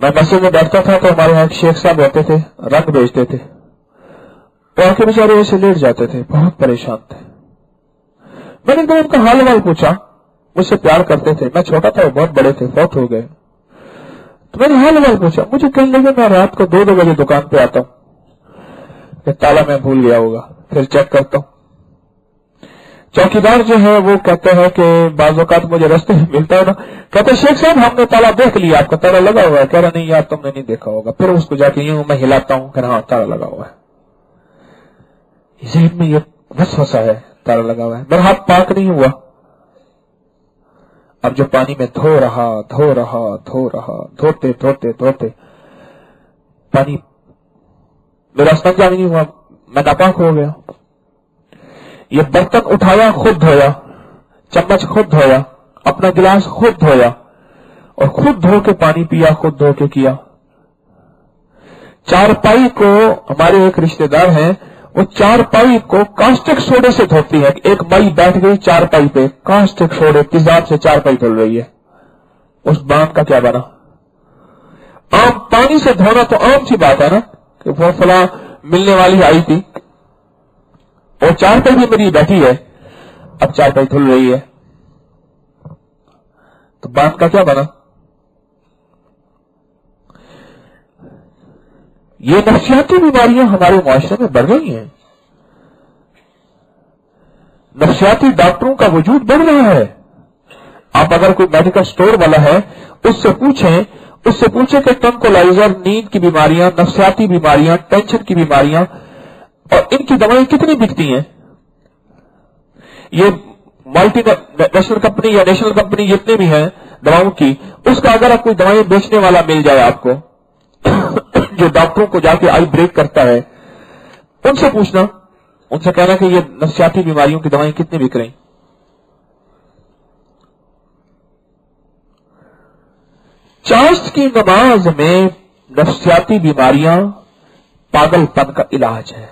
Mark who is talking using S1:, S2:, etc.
S1: मैं मस्जिद में बैठता था तो हमारे यहाँ एक शेख साहब होते थे, रंग बेचते थे। तो आके बेचारे ऐसे लेट जाते थे, बहुत परेशान थे। मैंने तो उनका हाल वाल पूछा, मुझसे प्यार करते थे, मैं छोटा था वो बहुत बड़े थे, फौत हो गए। तो मैंने हाल वाल पूछा, मुझे कहने लगे मैं रात को 2-2 बजे दुकान पे आता हूँ, ताला मैं भूल गया होगा, फिर चेक करता हूँ। चौकीदार जो है वो कहते हैं कि बाज़ औक़ात मुझे रास्ते में मिलता है ना, कहते शेख साहब हमने ताला देख लिया, आपका ताला लगा हुआ है। कह रहा नहीं यार तुमने नहीं देखा होगा। फिर उसको जाके यूं मैं हिलाता हूँ, कह रहा हाँ ताला लगा हुआ है। ज़हन में ये वसवसा है, ताला लगा हुआ है। मेरा हाथ पाक नहीं हुआ। अब जो पानी में धो रहा, धोते पानी मेरा इस्तेंजा नहीं हुआ, मैं नापाक हो गया। ये बर्तन उठाया, खुद धोया, चम्मच खुद धोया, अपना गिलास खुद धोया और खुद धो के पानी पिया, खुद धो के किया। चारपाई को हमारे एक रिश्तेदार हैं, वो चारपाई को कास्टिक सोडे से धोती है। एक माई बैठ गई चारपाई पे, कास्टिक सोडे तेजाब से चारपाई धुल रही है। उस बांध का क्या बना? आम पानी से धोना तो आम सी बात है ना, कि वो फला मिलने वाली आई थी और चारपाई भी मेरी बैठी है, अब चारपाई धुल रही है, तो बांध का क्या बना? ये नफ्सियाती बीमारियां हमारे मुआशरे में बढ़ रही हैं। नफ्सियाती डॉक्टरों का वजूद बढ़ रहा है। आप अगर कोई मेडिकल स्टोर वाला है उससे पूछें कि ट्रंक्विलाइजर, नींद की बीमारियां, नफ्सियाती बीमारियां, टेंशन की बीमारियां और इनकी दवाएं कितनी बिकती हैं। ये मल्टी नेशनल कंपनी या नेशनल कंपनी जितने भी हैं दवाओं की, उसका अगर कोई दवाएं बेचने वाला मिल जाए आपको जो डॉक्टरों को जाके आई ब्रेक करता है, उनसे पूछना, उनसे कहना कि ये नफ्सियाती बीमारियों की दवाएं कितनी बिक रही। चाश्त की नमाज में नफ्सियाती बीमारियां पागलपन का इलाज है।